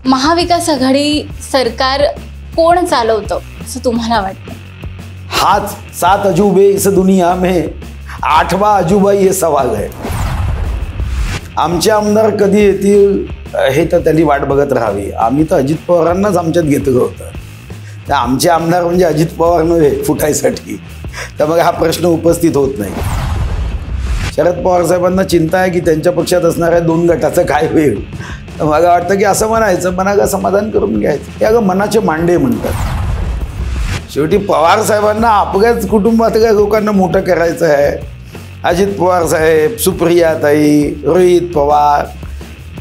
महाविकास आघाडी सरकार कोण चालवतं असं तुम्हाला वाटतं? हाथ 7 अजूबे इस दुनिया में 8वां अजूबा ये सवाल है. आमचे आमदार कधी येतील हे तर त्यांनी वाट बघत राहावी. आम्ही तर अजित पवारांनाच आमच्यात घेतलं होतं. तर आमचे आमदार म्हणजे अजित पवार नव्हे फुटायसाठी. तर मग हा प्रश्न उपस्थित होत नाही. शरद पवार साहेबांना चिंता आहे की त्यांच्या पक्षात असणाऱ्या 2 गटाचं काय होईल. तर मला वाटतं की असं म्हणायचं, मनाला समाधान करून घ्यायचं. ते अगं मनाचे मांडे म्हणतात. शेवटी पवार साहेबांना आपल्याच कुटुंबातल्या लोकांना मोठं करायचं आहे. अजित पवार साहेब, सुप्रियाताई, रोहित पवार,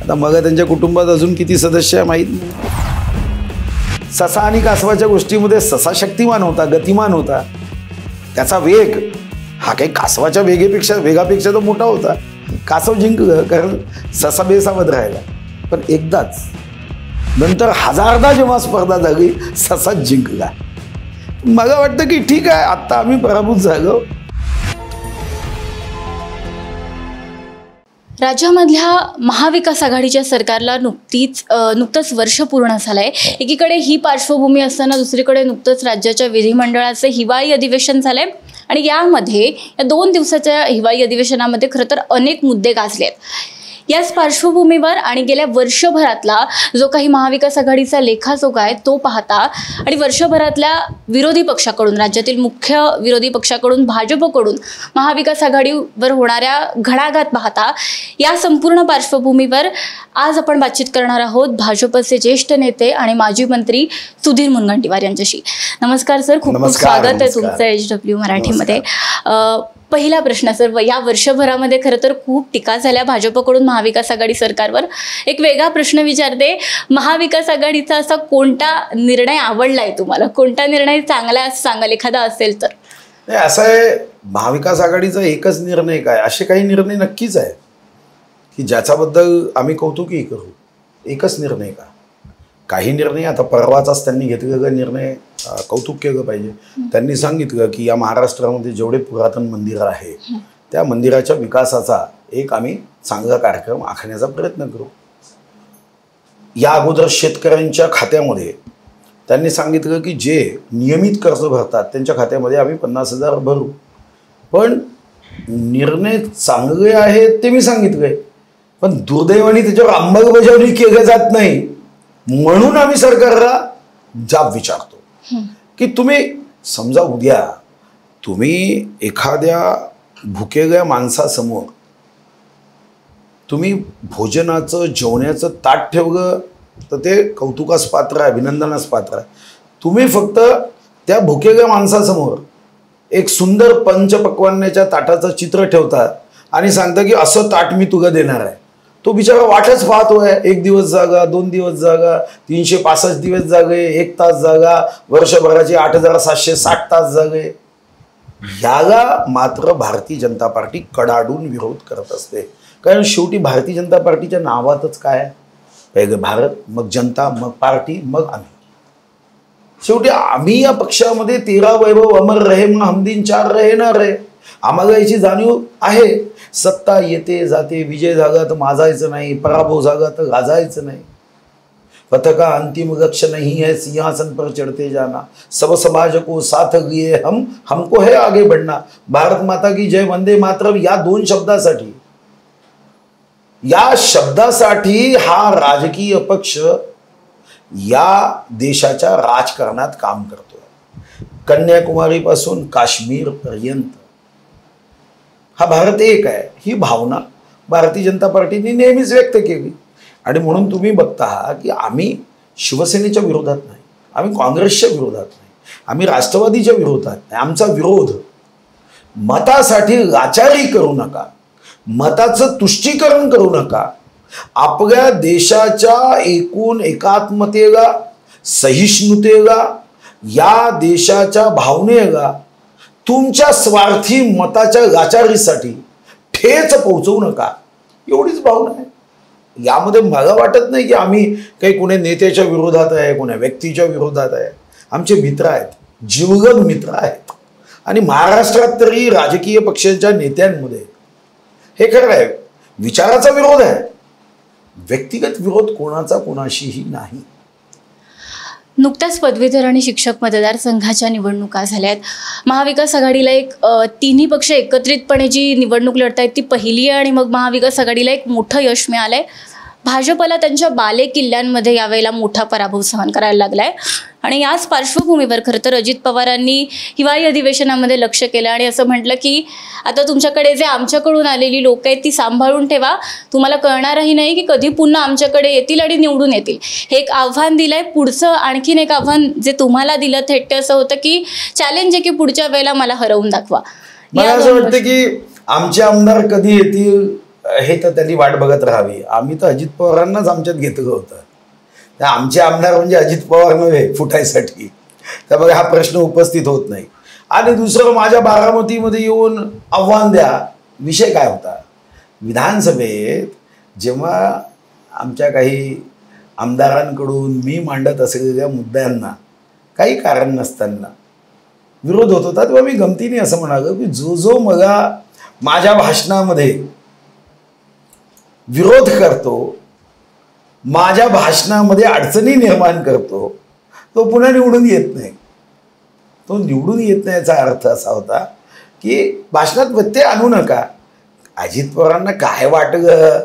आता मग त्यांच्या कुटुंबात अजून किती सदस्य आहे माहीत नाही. ससा आणि कासवाच्या गोष्टीमध्ये ससा शक्तिमान होता, गतिमान होता. त्याचा वेग हा काही कासवाच्या वेगापेक्षा तो मोठा होता. कासव जिंकलं कारण ससा बेसावध राहिला. पण एकदाच नंतर हजारदा जेव्हा स्पर्धा झाली ससाच जिंकला. मला वाटतं की ठीक आहे, आत्ता आम्ही पराभूत झालो. राज्यामधल्या महाविकास आघाडीच्या सरकारला नुकतंच वर्ष पूर्ण झालंय. एकीकडे ही पार्श्वभूमी असताना दुसरीकडे नुकतंच राज्याच्या विधिमंडळाचे हिवाळी अधिवेशन झालंय आणि यामध्ये या 2 दिवसाच्या हिवाळी अधिवेशनामध्ये खरं तर अनेक मुद्दे गाजले आहेत. याच पार्श्वभूमीवर आणि गेल्या वर्षभरातला जो काही महाविकास आघाडीचा लेखाजोखा आहे तो पाहता आणि वर्षभरातल्या विरोधी पक्षाकडून, राज्यातील मुख्य विरोधी पक्षाकडून, भाजपकडून महाविकास आघाडीवर होणाऱ्या घणाघात पाहता या संपूर्ण पार्श्वभूमीवर आज आपण बातचीत करणार आहोत भाजपचे ज्येष्ठ नेते आणि माजी मंत्री सुधीर मुनगंटीवार यांच्याशी. नमस्कार सर, खूप खूप स्वागत आहे तुमचं HW मराठीमध्ये. पहिला प्रश्न सर, या वर्षभरामध्ये खरं तर खूप टीका झाल्या भाजपकडून महाविकास आघाडी सरकारवर. एक वेगळा प्रश्न विचारते, महाविकास आघाडीचा असा कोणता निर्णय आवडलाय तुम्हाला? कोणता निर्णय चांगला असं सांगाल एखादा असेल तर? नाही, असं आहे, महाविकास आघाडीचा एकच निर्णय काय, असे काही निर्णय नक्कीच आहे की ज्याच्याबद्दल आम्ही कौतुकही करू. एकच निर्णय का, काही निर्णय आता परवाचाच त्यांनी घेतलेला निर्णय कौतुक केलं पाहिजे. त्यांनी सांगितलं की या महाराष्ट्रामध्ये जेवढे पुरातन मंदिरं आहे त्या मंदिराच्या विकासाचा एक आम्ही चांगला कार्यक्रम आखण्याचा प्रयत्न करू. या अगोदर शेतकऱ्यांच्या खात्यामध्ये त्यांनी सांगितलं की जे नियमित कर्ज भरतात त्यांच्या खात्यामध्ये आम्ही 50,000 भरू. पण निर्णय चांगले आहेत ते मी सांगितलंय, पण दुर्दैवाने त्याच्यावर अंमलबजावणी केली जात नाही. म्हणून आम्ही सरकारला जाब विचारतो की तुम्ही समजा उद्या तुम्ही एखाद्या भुकेल्या माणसासमोर तुम्ही भोजनाचं जेवण्याचं ताट ठेवलं तर ते कौतुकास पात्र आहे, अभिनंदनास पात्र आहे. तुम्ही फक्त त्या भुकेल्या माणसासमोर एक सुंदर पंचपक्वान्नाच्या ताटाचं चित्र ठेवता आणि सांगता की असं ताट मी तुला देणार आहे. तो बिचारा वाटच पाहतोय. 1 दिवस जागा, 2 दिवस जागा, 365 दिवस जागे, 1 तास जागा, वर्षभराचे 8,760 तास जागे. याला मात्र भारतीय जनता पार्टी कडाडून विरोध करत असते. कारण शेवटी भारतीय जनता पार्टीच्या नावातच काय आहे, पहिले भारत, मग जनता, मग पार्टी, मग आम्ही. शेवटी आम्ही या पक्षामध्ये 13 वैभव अमर रहे मग हमदिन 4 रहे ना रहे. आम्हाला याची जाणीव आहे. सत्ता येते जाते, विजय झाला तर माजायचं नाही, पराभव झाला तर गाजायचं नाही. पथका अंतिम लक्ष्य नहीं है सिंहासन पर चढ़ते जाना, सब समाज को साथ लिए हमको है आगे बढ़ना. भारत माता की जय, वंदे मातरम या 2 शब्दासाठी, या शब्दासाठी हा राजकीय पक्ष या देशाच्या राजकारणात काम करतोय. कन्याकुमारी पासून काश्मीर पर्यंत हा भारत एक आहे. ही भावना भारतीय जनता पार्टीने नेहमीच व्यक्त केली. आणि म्हणून तुम्ही बघता की आम्ही शिवसेनेच्या विरोधात नाही, आम्ही काँग्रेसच्या विरोधात नाही, आम्ही राष्ट्रवादीच्या विरोधात नाही. आमचा विरोध मतासाठी लाचारी करू नका, मताचं तुष्टीकरण करू नका. आपल्या देशाच्या एकूण एकात्मतेला, सहिष्णुतेला, या देशाच्या भावनेला तुमच्या स्वार्थी मताच्या लाचारीसाठी ठेच पोहोचवू नका. एवढीच भावना आहे. यामध्ये मला वाटत नाही की आम्ही काही कोणी नेत्याच्या विरोधात आहे, कोण्या व्यक्तीच्या विरोधात आहे. आमचे मित्र आहेत, जीवलग मित्र आहेत. आणि महाराष्ट्रात तरी राजकीय पक्षांच्या नेत्यांमध्ये हे खरं आहे, विचाराचा विरोध आहे, व्यक्तिगत विरोध कोणाचा कोणाशीही नाही. नुकत्याच पदवीधर आणि शिक्षक मतदारसंघाच्या निवडणुका झाल्या आहेत. महाविकास आघाडीला तिन्ही पक्ष एकत्रितपणे जी निवडणूक लढतायत ती पहिली आहे आणि मग महाविकास आघाडीला एक मोठं यश मिळालं आहे. भाजपला त्यांच्या बालेकिल्ल्यांमध्ये यावेळेला मोठा पराभव सहन करायला लागला आहे आणि याच पार्श्वभूमीवर खरं तर अजित पवारांनी हिवाळी अधिवेशनामध्ये लक्ष केलं आणि असं म्हटलं की आता तुमच्याकडे जे आमच्याकडून आलेली लोक आहेत ती सांभाळून ठेवा, तुम्हाला कळणारही नाही की कधी पुन्हा आमच्याकडे येतील आणि निवडून येतील. हे एक आव्हान दिलं आहे. पुढचं आणखीन एक आव्हान जे तुम्हाला दिलं थेट ते असं होतं की चॅलेंज आहे की पुढच्या वेळेला मला हरवून दाखवा. मला असं वाटतं की आमचे आमदार कधी येतील हे तर त्यांनी वाट बघत राहावी. आम्ही तर अजित पवारांनाच आमच्यात घेतलं होतं. तर आमचे आमदार म्हणजे अजित पवार नव्हे फुटायसाठी. तर बघा हा प्रश्न उपस्थित होत नाही. आणि दुसरं, माझ्या बारामतीमध्ये येऊन आव्हान द्या, विषय काय होता? विधानसभेत जेव्हा आमच्या काही आमदारांकडून मी मांडत असलेल्या मुद्द्यांना काही कारण नसताना विरोध होत होता, तेव्हा मी गमतीने असं म्हणालो की जो मला माझ्या भाषणामध्ये विरोध करतो, माझ्या भाषणामध्ये अडचणी निर्माण करतो, तो पुन्हा निवडून येत नाही. तो निवडून येत नाही याचा अर्थ असा होता की भाषणात व्यत्यय आणू नका. अजित पवारांना काय वाटलं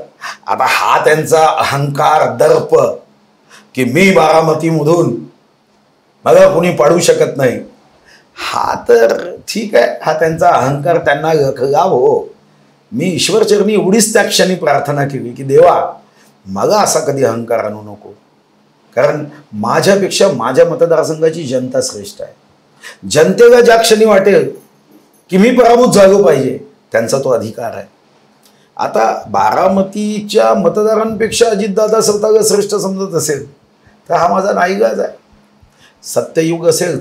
आता, हा त्यांचा अहंकार, दर्प की मी बारामतीमधून मला कोणी पाडू शकत नाही, हा तर ठीक आहे, हा त्यांचा अहंकार त्यांना गाव हो. मी ईश्वरचरणी एवढीच त्या क्षणी प्रार्थना केली की देवा मला असा कधी अहंकार आणू नको, कारण माझ्यापेक्षा माझ्या मतदारसंघाची जनता श्रेष्ठ आहे. जनतेला ज्या क्षणी वाटेल की मी पराभूत झालो पाहिजे, त्यांचा तो अधिकार आहे. आता बारामतीच्या मतदारांपेक्षा अजितदादा स्वतःला श्रेष्ठ समजत असेल तर हा माझा नाईलाज आहे. सत्ययुग असेल,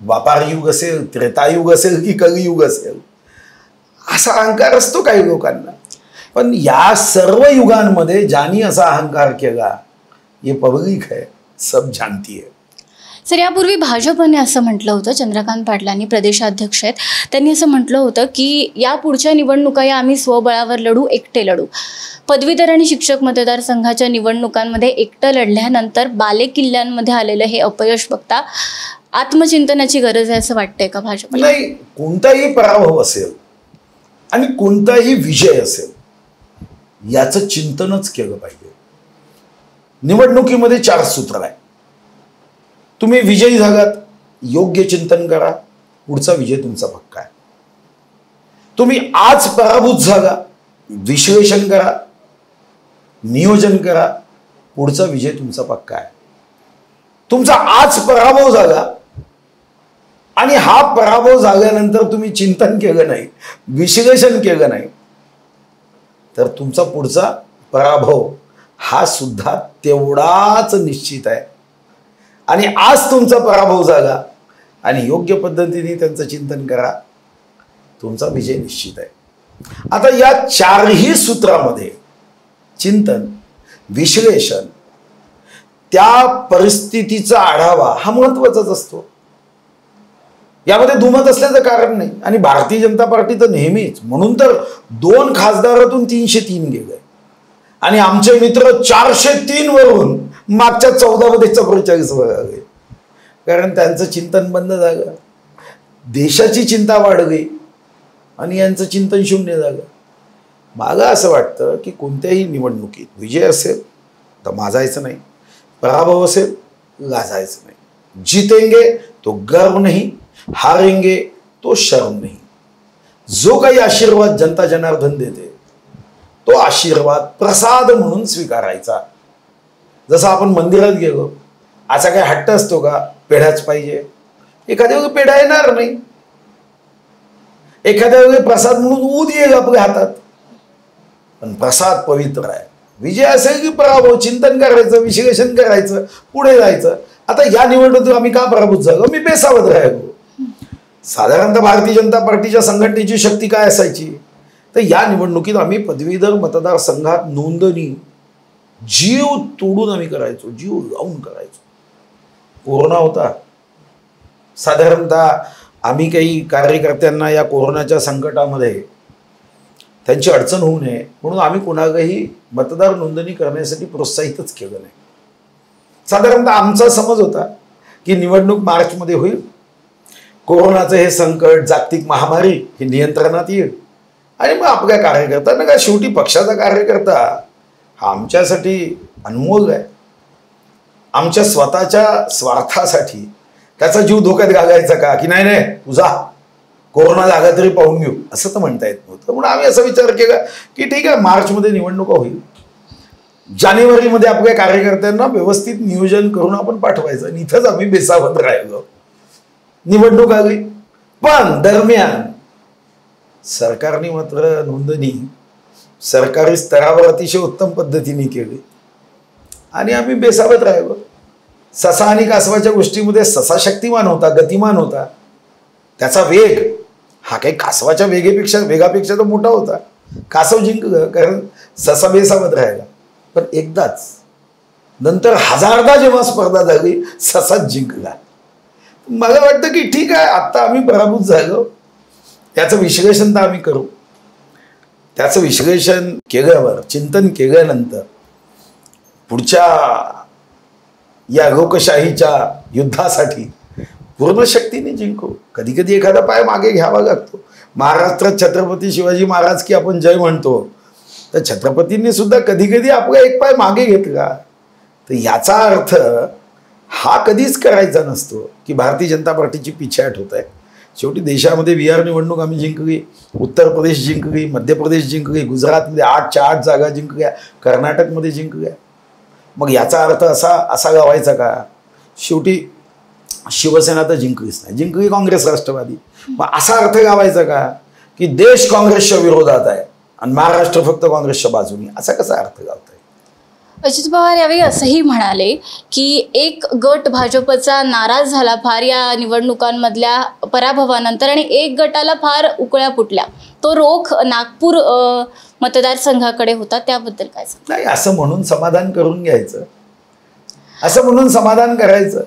द्वापारयुग असेल, त्रेतायुग असेल की कलियुग असेल, असा अहंकार असतो काही लोकांना. पण या सर्व युगांमध्ये ज्यांनी असा अहंकार केला हे पब्लिक है, सब जानती है. सर, यापूर्वी भाजपने असं म्हटलं होतं, चंद्रकांत पाटलांनी प्रदेशाध्यक्ष आहेत, त्यांनी असं म्हटलं होतं की या पुढच्या निवडणुका या आम्ही स्वबळावर लढू, एकटे लढू. पदवीधर आणि शिक्षक मतदारसंघाच्या निवडणुकांमध्ये एकटं लढल्यानंतर बालेकिल्ल्यांमध्ये आलेलं हे अपयश बघता आत्मचिंतनाची गरज आहे असं वाटतंय का भाजपला? नाही, कोणताही पराभव असेल आणि कोणताही विजय असेल याचं चिंतनच केलं पाहिजे. निवडणुकीमध्ये 4 सूत्र आहे. तुम्ही विजयी झालात, योग्य चिंतन करा, पुढचा विजय तुमचा पक्का आहे. तुम्ही आज पराभूत झाला, विश्लेषण करा, नियोजन करा, पुढचा विजय तुमचा पक्का आहे. तुमचा आज पराभव झाला आणि हा पराभव झाल्यानंतर तुम्ही चिंतन केलं नाही, विश्लेषण केलं नाही, तर तुमचा पुढचा पराभव हा सुद्धा तेवढाच निश्चित आहे. आणि आज तुमचा पराभव झाला आणि योग्य पद्धतीने त्यांचं चिंतन करा, तुमचा विजय निश्चित आहे. आता या 4ही सूत्रामध्ये चिंतन, विश्लेषण, त्या परिस्थितीचा आढावा हा महत्त्वाचाच असतो. यामध्ये दुमत असल्याचं कारण नाही. आणि भारतीय जनता पार्टी तर नेहमीच, म्हणून तर 2 खासदारातून 303 गेले आणि आमचे मित्र 403 वरून मागच्या 14 मध्ये 44 वर आले, कारण त्यांचं चिंतन बंद झालं, देशाची चिंता वाढली आणि यांचं चिंतन शून्य झालं. मला असं वाटतं की कोणत्याही निवडणुकीत विजय असेल तर माजायचं नाही, पराभव असेल लाजायचं नाही. जीतेंगे तो गर्व नहीं, हारेंगे तो शर्म नहीं. जो काही आशीर्वाद जनता जनार्दन देते तो आशीर्वाद प्रसाद म्हणून स्वीकारायचा. जसं आपण मंदिरात गेलो, असा काय हट्ट असतो का पेढाच पाहिजे? एखाद्या वेळी पेढा येणार नाही, एखाद्या वेळी प्रसाद म्हणून ऊद येईल आपल्या हातात, पण प्रसाद पवित्र आहे. विजय असेल की पराभव, चिंतन करायचं, विश्लेषण करायचं, पुढे जायचं. आता या निवडणुकीत आम्ही का पराभूत झालो? मी बेसावध राहिलो. साधारणतः भारतीय जनता पार्टीच्या संघटनेची शक्ती काय असायची, तर या निवडणुकीत आम्ही पदवीधर मतदारसंघात नोंदणी जीव तोडून आम्ही करायचो, जीव लावून करायचो. कोरोना होता, साधारणतः आम्ही काही कार्यकर्त्यांना या कोरोनाच्या संकटामध्ये त्यांची अडचण होऊ नये म्हणून आम्ही कोणालाही मतदार नोंदणी करण्यासाठी प्रोत्साहितच केलं नाही. साधारणतः आमचा समज होता की निवडणूक मार्चमध्ये होईल, कोरोनाचं हे संकट, जागतिक महामारी ही नियंत्रणात येईल आणि मग आपल्या कार्यकर्त्यांना काय, शेवटी पक्षाचा कार्यकर्ता हा आमच्यासाठी अनमोल आहे. आमच्या स्वतःच्या स्वार्थासाठी त्याचा जीव धोक्यात घालायचा का, की नाही नाही तुझा कोरोना झाला तरी पाहून घेऊ, असं तर म्हणता येत नव्हतं. म्हणून आम्ही असा विचार केला की ठीक आहे, मार्चमध्ये निवडणुका होईल, जानेवारीमध्ये आपल्या कार्यकर्त्यांना व्यवस्थित नियोजन करून आपण पाठवायचं. आणि इथंच आम्ही बेसावध राहिलो. निवडणूक आली, पण दरम्यान सरकारने मात्र नोंदणी सरकारी स्तरावर अतिशय उत्तम पद्धतीने केली आणि आम्ही बेसावध राहिलो. ससा आणि कासवाच्या गोष्टीमध्ये ससा शक्तिमान होता, गतिमान होता, त्याचा वेग हा काही कासवाच्या वेगापेक्षा तर मोठा होता. कासव जिंकलं कारण ससा बेसावध राहिला. पण एकदाच नंतर हजारदा जेव्हा स्पर्धा झाली ससाच जिंकला. मला वाटतं की ठीक आहे, आता आम्ही पराभूत झालो, त्याचं विश्लेषण तर आम्ही करू. त्याचं विश्लेषण केल्यावर, चिंतन केल्यानंतर पुढच्या या लोकशाहीच्या युद्धासाठी पूर्ण शक्तीने जिंकू. कधी कधी एखादा पाय मागे घ्यावा लागतो. महाराष्ट्रात छत्रपती शिवाजी महाराज की आपण जय म्हणतो, तर छत्रपतींनी सुद्धा कधी कधी आपला एक पाय मागे घेतला. तर याचा अर्थ हा कधीच करायचा नसतो की भारतीय जनता पार्टीची पिछेहाट होत आहे. शेवटी देशामध्ये बिहार निवडणूक आम्ही जिंकली, उत्तर प्रदेश जिंकली, मध्य प्रदेश जिंकली, गुजरातमध्ये 8च्या 8 जागा जिंकल्या, कर्नाटकमध्ये जिंकल्या. मग याचा अर्थ असा गावायचा का, शेवटी शिवसेना तर जिंकलीच नाही, जिंकली काँग्रेस राष्ट्रवादी. मग असा अर्थ गावायचा का की देश काँग्रेसच्या विरोधात आहे आणि महाराष्ट्र फक्त काँग्रेसच्या बाजूने, असा कसा अर्थ गावता? अजित पवार यावेळी असंही म्हणाले की एक गट भाजपचा नाराज झाला फार या निवडणुकांमधल्या पराभवानंतर आणि एक गटाला फार उकळ्या फुटल्या. तो रोख नागपूर मतदारसंघाकडे होता, त्याबद्दल काय सांगता? नाही, असं म्हणून समाधान करून घ्यायचं, असं म्हणून समाधान करायचं.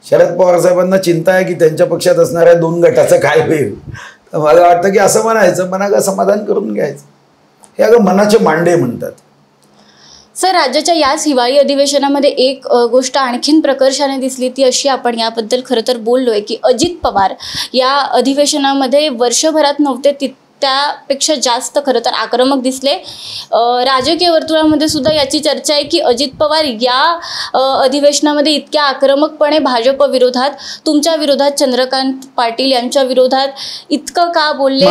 शरद पवार साहेबांना चिंता आहे की त्यांच्या पक्षात असणाऱ्या 2 गटाचं काय होईल. तर मला वाटतं की असं म्हणायचं, मनाला समाधान करून घ्यायचं. हे अगं मनाचे मांडे म्हणतात. सर, राज्याच्या याच हिवाळी अधिवेशनामध्ये एक गोष्ट आणखीन प्रकर्षाने दिसली, ती अशी, आपण याबद्दल खरं तर बोललोय की अजित पवार या अधिवेशनामध्ये वर्षभरात नव्हते त्यापेक्षा जास्त खरं तर आक्रमक दिसले. राजकीय वर्तुळामध्ये सुद्धा याची चर्चा आहे की अजित पवार या अधिवेशनामध्ये इतक्या आक्रमकपणे भाजप विरोधात, तुमच्या विरोधात, चंद्रकांत पाटील यांच्या विरोधात इतकं का बोलले,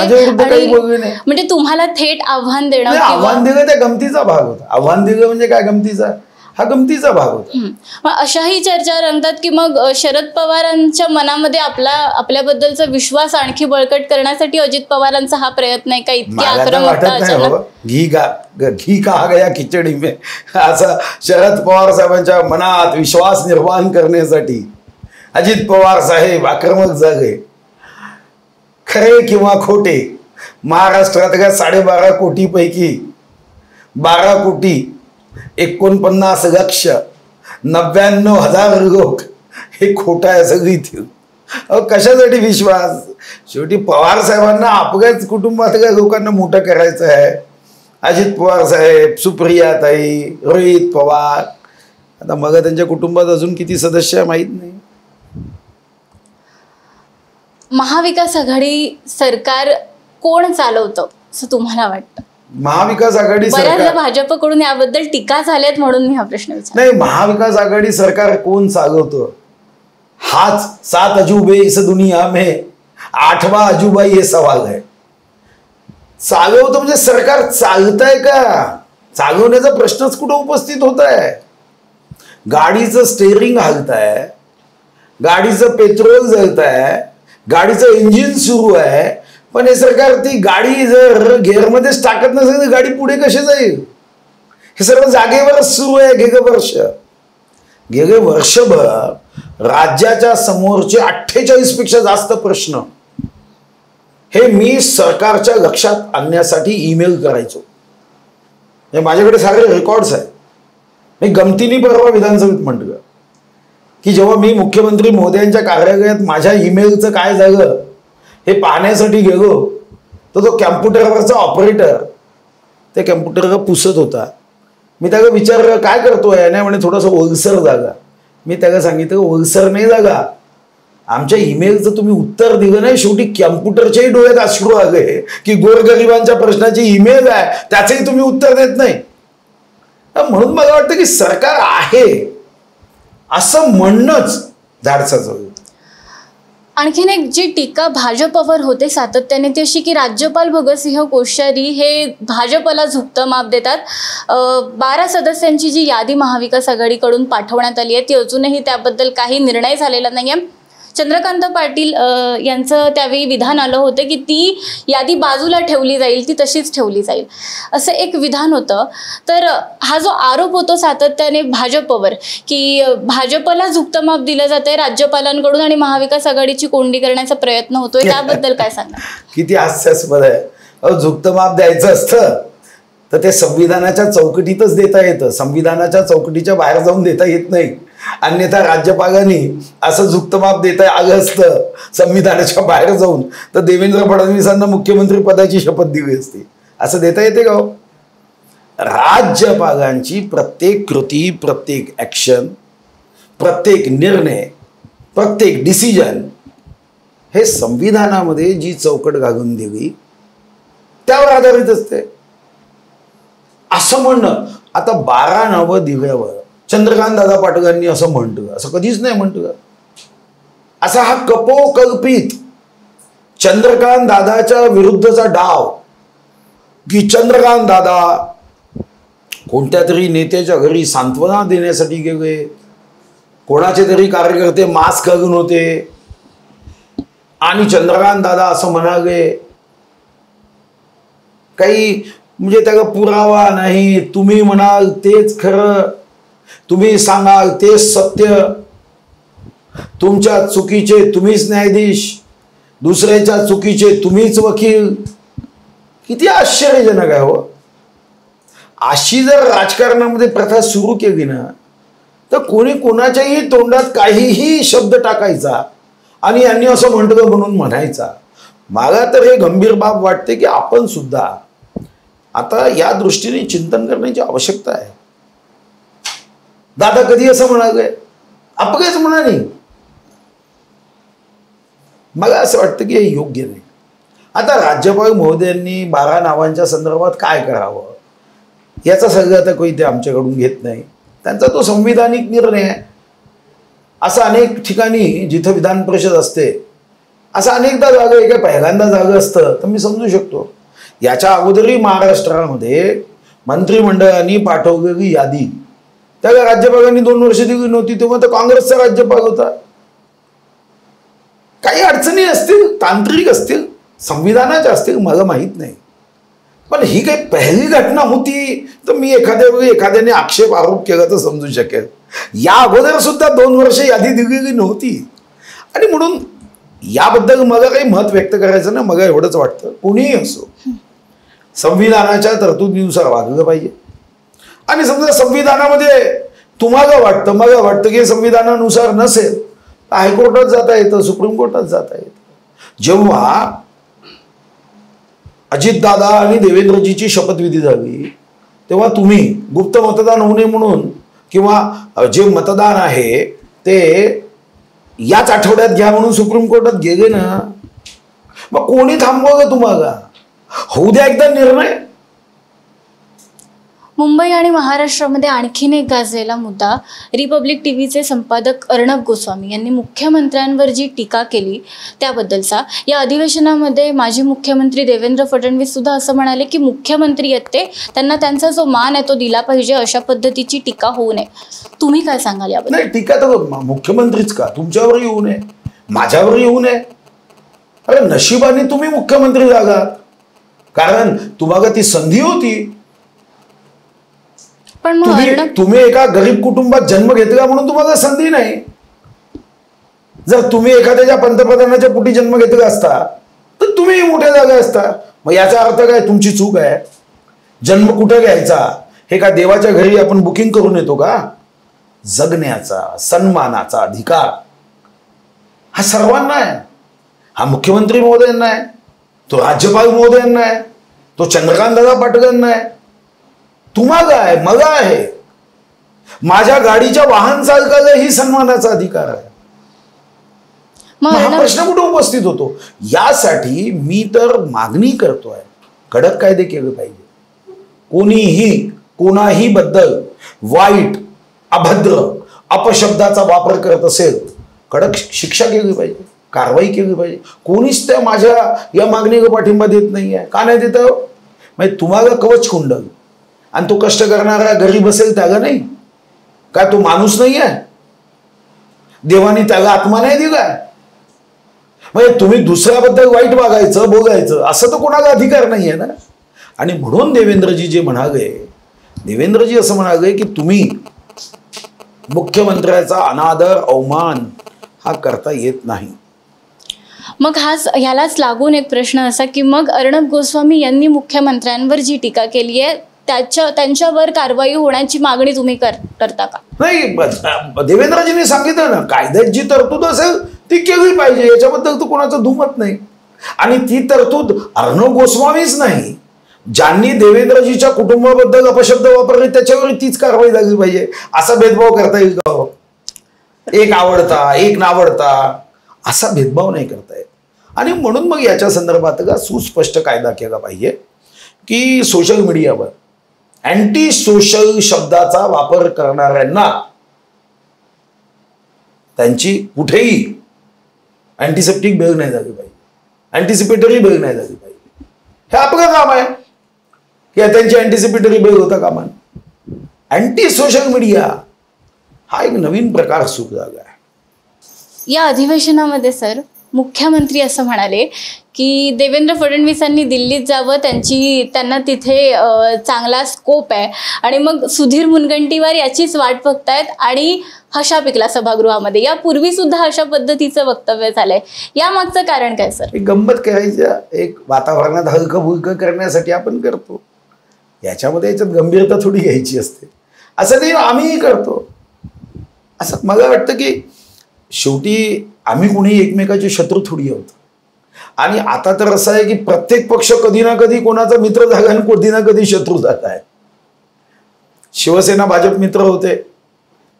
म्हणजे तुम्हाला थेट आव्हान देणं. आव्हान दिलं त्या गमतीचा भाग होता. आव्हान दिलं म्हणजे काय, गमतीचा, हा गमतीचा भाग होता. मग अशाही चर्चा रंगतात की मग शरद पवारांच्या मनामध्ये आपल्याबद्दलचा विश्वास आणखी बळकट करण्यासाठी अजित पवारांचा हा प्रयत्न आहे का, इतकी आक्रमकता? घी कहा गया खिचडी में, असा शरद पवार साहेबांच्या मनात विश्वास निर्माण करण्यासाठी अजित पवार साहेब आक्रमक झाले. खरे किंवा खोटे, महाराष्ट्रातल्या 12.5 कोटीपैकी 12 कोटी 49 लक्ष 99,000 लोक हे खोटं आहे सगळी. कशासाठी विश्वास? शेवटी पवार साहेबांना आपल्याच कुटुंबातल्या लोकांना मोठं करायचं आहे. अजित पवार साहेब, सुप्रियाताई, रोहित पवार, आता मग त्यांच्या कुटुंबात अजून किती सदस्य आहे माहीत नाही. महाविकास आघाडी सरकार कोण चालवतं असं तुम्हाला वाटतं? महाविकास आघाडी सरकार, भाजपकडून याबद्दल टीका झाल्यात म्हणून मी हा प्रश्न विचारला. नाही, महाविकास आघाडी सरकार कोण चालवतं हाच 7 अजूबे इस दुनिया में 8वां अजूबा ये सवाल है. चालवतं म्हणजे सरकार चालतंय का, चालवण्याचा प्रश्नच कुठं उपस्थित होत आहे. गाडीचं स्टेअरिंग हलतंय, गाडीचं पेट्रोल जळतंय, गाडीचं इंजिन सुरू आहे, पण हे सरकार ती गाडी जर गेअरमध्येच टाकत नसेल तर गाडी पुढे कशी जाईल? हे सर्व जागेवरच सुरू आहे. गेले वर्षभर राज्याच्या समोरचे 48 पेक्षा जास्त प्रश्न हे मी सरकारच्या लक्षात आणण्यासाठी ईमेल करायचो. माझ्याकडे सगळे रेकॉर्ड्स आहेत. मी गमतीने परवा विधानसभेत म्हटलं की जेव्हा मी मुख्यमंत्री महोदयांच्या कार्यालयात माझ्या ईमेलचं काय झालं हे पाहण्यासाठी गेलो, तो कॅम्प्युटरवरचा ऑपरेटर त्या कॅम्प्युटरवर पुसत होता. मी त्याला विचारलं काय करतोय, नाही म्हणे थोडंसं ओलसर जागा. मी त्याला सांगितलं ओलसर नाही जागा, आमच्या ईमेलचं तुम्ही उत्तर दिलं नाही, शेवटी कॅम्प्युटरच्याही डोळ्यात अश्रू आले की गोरगरिबांच्या प्रश्नाची ईमेल आहे त्याचंही तुम्ही उत्तर देत नाही. म्हणून मला वाटतं की सरकार आहे असं म्हणणंच धाडसाचं होईल. आणखीन एक जी टीका भाजपवर होते सातत्याने ती अशी की राज्यपाल भगतसिंह कोश्यारी हे भाजपला झुकतं माप देतात. 12 सदस्यांची जी यादी महाविकास आघाडीकडून पाठवण्यात आली आहे ती अजूनही त्याबद्दल काही निर्णय झालेला नाही आहे. चंद्रकांत पाटील यांचं त्यावेळी विधान आलं होतं की ती यादी बाजूला ठेवली जाईल, ती तशीच ठेवली जाईल असं एक विधान होतं. तर हा जो आरोप होतो सातत्याने भाजपवर की भाजपला झुकतं माप दिलं जातंय राज्यपालांकडून आणि महाविकास आघाडीची कोंडी करण्याचा प्रयत्न होतोय, त्याबद्दल काय सांगणार? किती हास्यास्पद आहे. झुकतं माप द्यायचं असतं तर ते संविधानाच्या चौकटीतच देता येतं, संविधानाच्या चौकटीच्या बाहेर जाऊन देता येत नाही. अन्यथा राज्यपालांनी असं झुकतं माप देता आलं असतं संविधानाच्या बाहेर जाऊन तर देवेंद्र फडणवीसांना मुख्यमंत्री पदाची शपथ दिली असती. असं देता येते का? राज्यपालांची प्रत्येक कृती, प्रत्येक ॲक्शन, प्रत्येक निर्णय, प्रत्येक डिसिजन हे संविधानामध्ये जी चौकट घालून दिली त्यावर आधारित असते. असं म्हणणं, आता 12 नावं दिल्यावर चंद्रकांत दादा पाटलांनी असं म्हटलं, असं कधीच नाही म्हटलं. असा हा कपोकल्पित चंद्रकांत दादाच्या विरुद्धचा डाव की चंद्रकांत दादा कोणत्या तरी नेत्याच्या घरी सांत्वना देण्यासाठी गेले, कोणाचे तरी कार्यकर्ते मास्क घालून होते आणि चंद्रकांत दादा असं म्हणाले, काही म्हणजे त्याला पुरावा नाही, तुम्ही म्हणाल तेच खरं, तुम्ही सांगाल तेच सत्य, तुमच्या चुकीचे तुम्हीच न्यायाधीश, दुसऱ्याच्या चुकीचे तुम्हीच वकील. किती आश्चर्यजनक आहे हो. अशी जर राजकारणामध्ये प्रथा सुरू केली ना तर कोणी कोणाच्याही तोंडात काहीही शब्द टाकायचा आणि यांनी असं म्हटलं म्हणून म्हणायचा. मला तर हे गंभीर बाब वाटते की आपण सुद्धा आता या दृष्टीने चिंतन करण्याची आवश्यकता आहे. दादा कधी असं म्हणाले, अपघात म्हणाले. मला असं वाटतं की हे योग्य नाही. आता राज्यपाल महोदयांनी 12 नावांच्या संदर्भात काय करावं याचा सगळं आता काही ते आमच्याकडून घेत नाही. त्यांचा तो संविधानिक निर्णय आहे. असं अनेक ठिकाणी जिथं विधान परिषद असते असं अनेकदा झालं आहे, काय पहिल्यांदा झालं असतं तर मी समजू शकतो. याच्या अगोदरही महाराष्ट्रामध्ये मंत्रिमंडळाने पाठवलेली यादी त्याला राज्यपालांनी 2 वर्ष दिली नव्हती, तेव्हा तर काँग्रेसचा राज्यपाल होता. काही अडचणी असतील, तांत्रिक असतील, संविधानाच्या असतील, मला माहीत नाही. पण ही काही पहिली घटना होती तर मी एखाद्याने आक्षेप आरोप केला तर समजू शकेल. या अगोदर सुद्धा 2 वर्ष यादी दिलेली नव्हती. आणि म्हणून याबद्दल मला काही मत व्यक्त करायचं ना, मला एवढंच वाटतं कोणीही असो संविधानाच्या तरतुदीनुसार वागलं पाहिजे. आणि समजा संविधानामध्ये तुम्हाला वाटतं, मला वाटतं की संविधानानुसार नसेल तर हायकोर्टात जाता येतं, सुप्रीम कोर्टात जाता येतं. जेव्हा अजितदादा आणि देवेंद्रजीची शपथविधी झाली तेव्हा तुम्ही गुप्त मतदान होऊ नये म्हणून किंवा जे मतदान आहे ते याच आठवड्यात घ्या म्हणून सुप्रीम कोर्टात गेले ना, मग कोणी थांबवलं तुम्हाला? होऊ द्या एकदा निर्णय. मुंबई आणि महाराष्ट्रामध्ये आणखीन एक गाजलेला मुद्दा, रिपब्लिक टीव्हीचे संपादक अर्णब गोस्वामी यांनी मुख्यमंत्र्यांवर जी टीका केली त्याबद्दलचा. या अधिवेशनामध्ये माजी मुख्यमंत्री देवेंद्र फडणवीस सुद्धा असं म्हणाले की मुख्यमंत्री आहेत ते, त्यांना त्यांचा जो मान आहे तो दिला पाहिजे, अशा पद्धतीची टीका होऊ नये. तुम्ही काय सांगाल याबद्दल? नाही, टीका तर मुख्यमंत्रीच का, तुमच्यावर येऊ नये, माझ्यावर येऊ नये. अरे नशिबाने तुम्ही मुख्यमंत्री झालात, कारण तुम्हाला ती संधी होती. पण मग तुम्ही एका गरीब कुटुंबात जन्म घेतला म्हणून तुम्हाला संधी नाही. जर तुम्ही एखाद्याच्या पंतप्रधानाच्या पोटी जन्म घेतला असता तर तुम्ही मोठे झाले असता. मग याचा अर्थ काय, तुमची चूक आहे? जन्म कुठे घ्यायचा हे का देवाच्या घरी आपण बुकिंग करून येतो का? जगण्याचा, सन्मानाचा अधिकार हा सर्वांना आहे, हा मुख्यमंत्री महोदयांना आहे. तो राज्यपाल महोदयांना आहे, तो चंद्रकांतदादा पाटलांना आहे, तुम्हाला आहे, मला आहे, माझ्या गाडीच्या वाहन चालकालाही सन्मानाचा अधिकार आहे. मग हा अर्णब प्रश्न कुठे उपस्थित होतो? यासाठी मी तर मागणी करतोय, कडक कायदे केले पाहिजे. कोणीही कोणाही बद्दल वाईट, अभद्र, अपशब्दाचा वापर करत असेल, कडक शिक्षा केली पाहिजे, कारवाई केली पाहिजे. कोणीच त्या माझ्या या मागणीला पाठिंबा देत नाहीये. का नाही देत? म्हणजे तुम्हाला कवच कुंडल आणि तो कष्ट करणारा गरीब असेल त्याला नाही का? तो माणूस नाही आहे? देवाने त्याला आत्मा नाही दिलाय? म्हणजे तुम्ही दुसऱ्याबद्दल वाईट वागायचं, बोलायचं असं तर कोणाला अधिकार नाहीये ना. आणि म्हणून देवेंद्रजी जे म्हणाले, देवेंद्रजी असं म्हणाले की तुम्ही मुख्यमंत्र्याचा अनादर, अवमान हा करता येत नाही. मग ह्यालाच लागून एक प्रश्न असा की मग अर्णब गोस्वामी यांनी मुख्यमंत्र्यांवर जी टीका केली आहे त्यांच्यावर कारवाई होण्याची मागणी तुम्ही करता का? नाही, देवेंद्रजींनी सांगितलं ना, कायद्यात जी तरतूद असेल ती केली पाहिजे, याच्याबद्दल तर कोणाचं दुमत नाही. आणि ती तरतूद अर्णब गोस्वामीच नाही, ज्यांनी देवेंद्रजीच्या कुटुंबाबद्दल अपशब्द वापरले त्याच्यावर तीच कारवाई झाली पाहिजे. असा भेदभाव करता येईल का? एक आवडता एक नावडता असा भेदभाव नाही करता येत. आणि म्हणून मग याच्या संदर्भात सुस्पष्ट कायदा केला पाहिजे की सोशल मीडियावर अँटी सोशल शब्दाचा वापर करणाऱ्यांना त्यांची कुठेही अँटीसेप्टिक बेल नाही झाली पाहिजे, अँटिसिपेटरी बेल नाही झाली पाहिजे. हे आपलं काम आहे की त्यांची अँटिसिपेटरी बेल होता कामा. अँटी सोशल मीडिया हा एक नवीन प्रकार सुरू झाला आहे. या अधिवेशनामध्ये सर मुख्यमंत्री असं म्हणाले की देवेंद्र फडणवीसांनी दिल्लीत जावं, त्यांना तिथे चांगला स्कोप आहे आणि मग सुधीर मुनगंटीवार याचीच वाट बघतायत आणि हशा पिकला सभागृहामध्ये. यापूर्वी सुद्धा अशा पद्धतीचं वक्तव्य झालंय. या मागचं कारण काय सर? एक गंमत करायचं, एक वातावरणात हलकं फुलकं करण्यासाठी आपण करतो. याच्यामध्ये याच्यात गंभीरता थोडी घ्यायची असते. असं नाही आम्हीही करतो. असं मला वाटतं की शेवटी आम्ही कोणी एकमेकाचे शत्रू थोडी आहोत. आणि आता तर असं आहे की प्रत्येक पक्ष कधी ना कधी कोणाचा मित्र झाला आणि कधी ना कधी शत्रू झाला आहे. शिवसेना भाजप मित्र होते.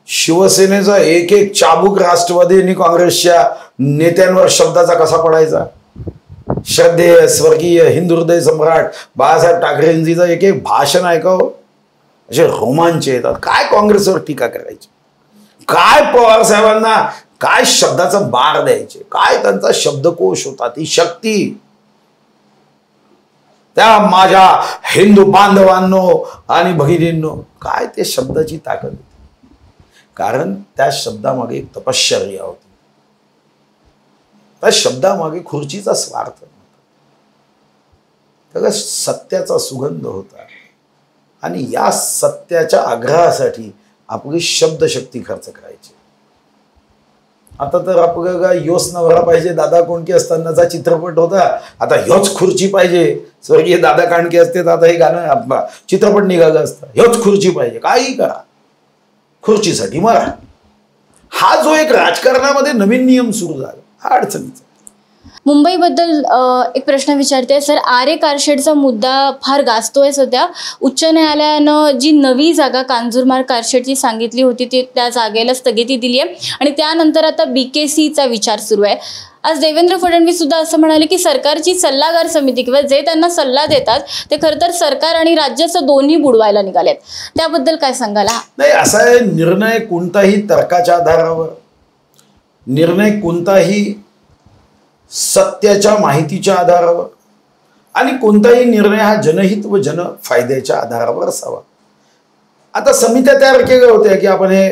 शिवसेनेचा एक एक चाबूक राष्ट्रवादी आणि काँग्रेसच्या नेत्यांवर शब्दाचा कसा पडायचा. श्रद्धेय स्वर्गीय हिंदू हृदय सम्राट बाळासाहेब ठाकरेंजीचं एक एक भाषण ऐकावं असे रोमांच येतात. काय काँग्रेसवर टीका करायची, काय पवार साहेबांना काय शब्दाचा बार द्यायचे, काय त्यांचा शब्दकोश होता, ती शक्ती. त्या माझ्या हिंदू बांधवांनो आणि भगिनींनो, काय ते शब्दाची ताकद होती. कारण त्या शब्दामागे एक तपश्चर्या होती. त्या शब्दामागे खुर्चीचा स्वार्थ नव्हता, त्याला सत्याचा सुगंध होता. आणि या सत्याच्या आग्रहासाठी आपली शब्दशक्ती खर्च करायची. आता तर आपल्याला योच नवरा पाहिजे दादा कोंडके असतानाचा चित्रपट होता. आता ह्योच खुर्ची पाहिजे, स्वर्गीय दादा कांडके असते तर आता हे गाणं चित्रपट निघालं असतं. ह्योच खुर्ची पाहिजे, काही करा खुर्चीसाठी मरा. हा जो एक राजकारणामध्ये नवीन नियम सुरू झाला हा अडचणीचा. मुंबईबद्दल एक प्रश्न विचारते सर. आरे कारशेडचा मुद्दा फार गाजतोय सध्या. उच्च न्यायालयानं जी नवी जागा कांजूरमार्ग कारशेडची सांगितली होती ती त्या जागेला स्थगिती दिली आहे आणि त्यानंतर आता BKCचा विचार सुरू आहे. आज देवेंद्र फडणवीस सुद्धा असं म्हणाले की सरकारची सल्लागार समिती किंवा जे त्यांना सल्ला देतात ते खरं तर सरकार आणि राज्याचं दोन्ही बुडवायला निघालेत. त्याबद्दल काय सांगाल? नाही, असा आहे निर्णय कोणताही तर्काच्या आधारावर, निर्णय कोणताही सत्याच्या माहितीच्या आधारावर आणि कोणताही निर्णय हा जनहित व जनफायद्याच्या आधारावर असावा. आता समित्या तयार केल्या होत्या की आपण हे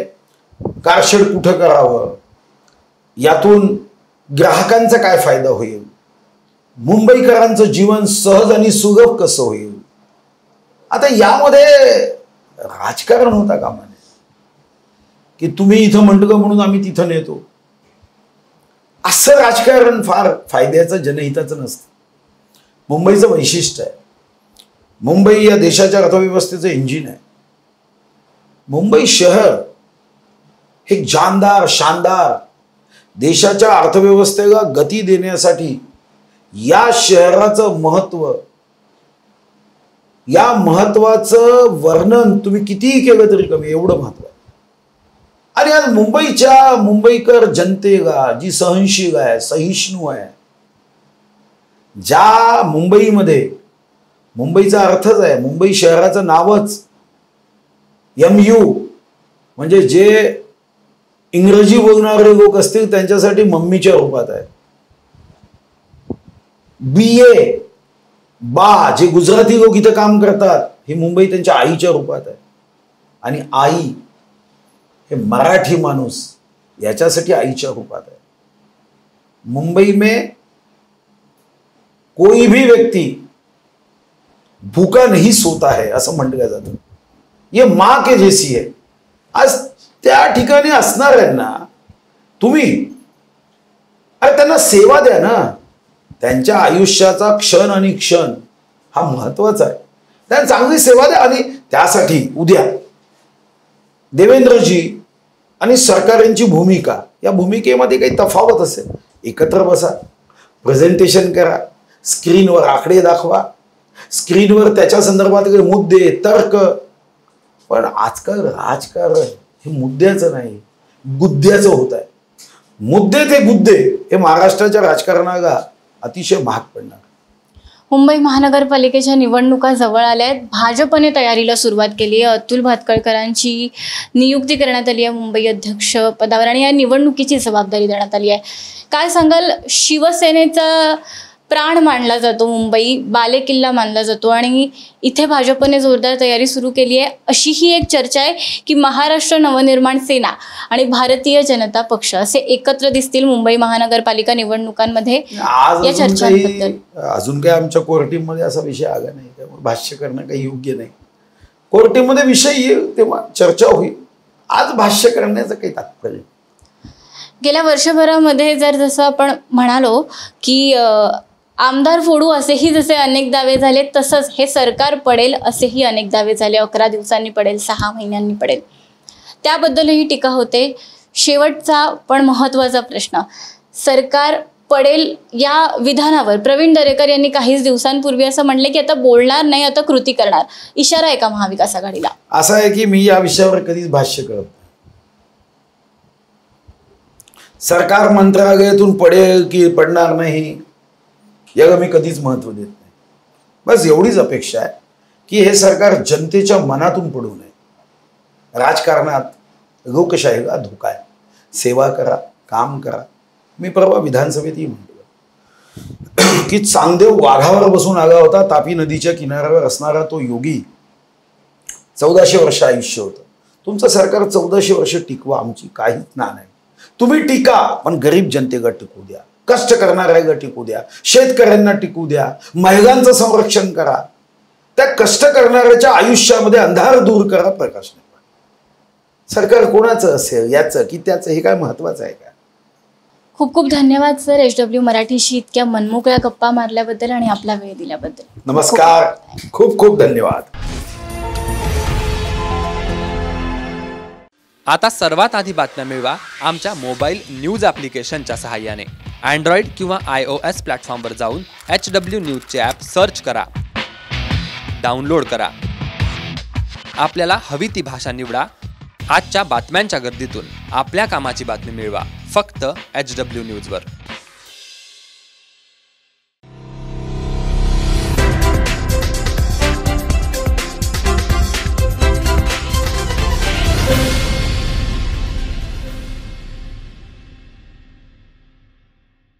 कारशेड कुठं करावं, यातून ग्राहकांचा काय फायदा होईल, मुंबईकरांचं जीवन सहज आणि सुलभ कसं होईल. आता यामध्ये राजकारण होता कामा नये की तुम्ही इथं म्हटलं म्हणून आम्ही तिथं नेतो. असं राजकारण फार फायद्याचं जनहिताचं नसतं. मुंबईचं वैशिष्ट्य आहे, मुंबई या देशाच्या अर्थव्यवस्थेचं इंजिन आहे. मुंबई शहर हे जानदार शानदार देशाच्या अर्थव्यवस्थेला गती देण्यासाठी या शहराचं महत्व, या महत्वाचं वर्णन तुम्ही कितीही केलं तरी कमी, एवढं महत्व आहे. आणि आज मुंबईकर जनतेला जी सहनशील आहे, सहिष्णू आहे, ज्या मुंबईमध्ये, मुंबईचा अर्थच आहे, मुंबई शहराचं नावच MU म्हणजे जे इंग्रजी बोलणारे लोक असतील त्यांच्यासाठी मम्मीच्या रूपात आहे. BA बा जे गुजराती लोक इथं काम करतात, ही मुंबई त्यांच्या आईच्या रूपात आहे. आणि आई हे मराठी माणूस याच्यासाठी आईच्या रूपात आहे. मुंबई में कोई भी व्यक्ति भूखा नहीं सोता है असं म्हटलं जातं. ये माँ के जैसी है. आज त्या ठिकाणी असणाऱ्यांना तुम्ही अरे त्यांना सेवा द्या ना. त्यांच्या आयुष्याचा क्षण आणि क्षण हा महत्वाचा आहे. त्यांना चांगली सेवा द्या. आणि त्यासाठी उद्या देवेंद्रजी आणि सरकारांची भूमिका, या भूमिकेमध्ये काही तफावत असेल, एकत्र बसा, प्रेझेंटेशन करा, स्क्रीनवर आकडे दाखवा, स्क्रीनवर त्याच्या संदर्भात मुद्दे, तर्क. पण आजकाल राजकारण हे मुद्द्याचं नाही, गुद्द्याचं होत आहे. मुद्दे ते गुद्दे हे महाराष्ट्राच्या राजकारणाला अतिशय महाग पडणार. मुंबई महानगरपालिकेच्या निवडणुका जवळ आल्या आहेत. भाजपने तयारीला सुरुवात केली आहे. अतुल भातखळकरांची नियुक्ती करण्यात आली आहे मुंबई अध्यक्ष पदावर आणि या निवडणुकीची जबाबदारी देण्यात आली आहे. काय सांगाल, शिवसेनेचा प्राण मानला जातो, मुंबई बालेकिल्ला मानला जातो आणि इथे भाजपने जोरदार तयारी सुरू केली आहे. अशी ही एक चर्चा आहे की महाराष्ट्र नवनिर्माण सेना आणि भारतीय जनता पक्ष असे एकत्र दिसतील मुंबई महानगरपालिका निवडणुकांमध्ये. या चर्चांबद्दल अजून काही आमच्या कोर्टीमध्ये असा विषय आला नाही, त्यामुळे भाष्य करणं काही योग्य नाही. कोर्टीमध्ये विषय येईल तेव्हा चर्चा होईल. आज भाष्य करण्याचं काही तात्पर्य. गेल्या वर्षभरामध्ये जसं आपण म्हणालो की आमदार फोडू असेही जसे अनेक दावे झाले, तसंच हे सरकार पडेल असेही अनेक दावे झाले. 11 दिवसांनी पडेल, 6 महिन्यांनी पडेल, त्याबद्दलही टीका होते. शेवटचा पण महत्त्वाचा प्रश्न, सरकार पडेल या विधानावर प्रवीण दरेकर यांनी काहीच दिवसांपूर्वी असं म्हणले की आता बोलणार नाही, आता कृती करणार. इशारा आहे का महाविकास आघाडीला? असं आहे की मी या विषयावर कधीच भाष्य करत नाही. सरकार मंत्रालयातून पडेल की पडणार नाही याला मी कधीच महत्त्व देत नाही. बस एवढीच अपेक्षा आहे की हे सरकार जनतेच्या मनातून पडू नये. राजकारणात लोकशाहीला धोका आहे. सेवा करा, काम करा. मी परवा विधानसभेतही म्हटलं की चांगदेव वाघावर बसून आला होता. तापी नदीच्या किनाऱ्यावर असणारा तो योगी, 1400 वर्ष आयुष्य होतं. तुमचं सरकार 1400 वर्ष टिकवा, आमची काहीच ना नाही. तुम्ही टिका, पण गरीब जनतेला टिकू द्या, कष्ट करणाऱ्याला टिकू द्या, शेतकऱ्यांना टिकू द्या, महिलांचं संरक्षण करा. त्या कष्ट करणाऱ्याच्या आयुष्यामध्ये अंधार दूर करा, प्रकाश निर्माण. सरकार कोणाचं असेल, याचं की त्याचं, हे काय महत्वाचं आहे का? खूप खूप धन्यवाद सर, HW मराठीशी इतक्या मनमोकळ्या गप्पा मारल्याबद्दल आणि आपला वेळ दिल्याबद्दल. नमस्कार, खूप खूप धन्यवाद. आता सर्वात आधी बातम्या मिळवा आमच्या मोबाईल न्यूज ॲप्लिकेशनच्या सहाय्याने. अँड्रॉइड किंवा iOS प्लॅटफॉर्मवर जाऊन HW न्यूजचे ॲप सर्च करा, डाउनलोड करा. आपल्याला हवी ती भाषा निवडा. आजच्या बातम्यांच्या गर्दीतून आपल्या कामाची बातमी मिळवा फक्त HW न्यूजवर.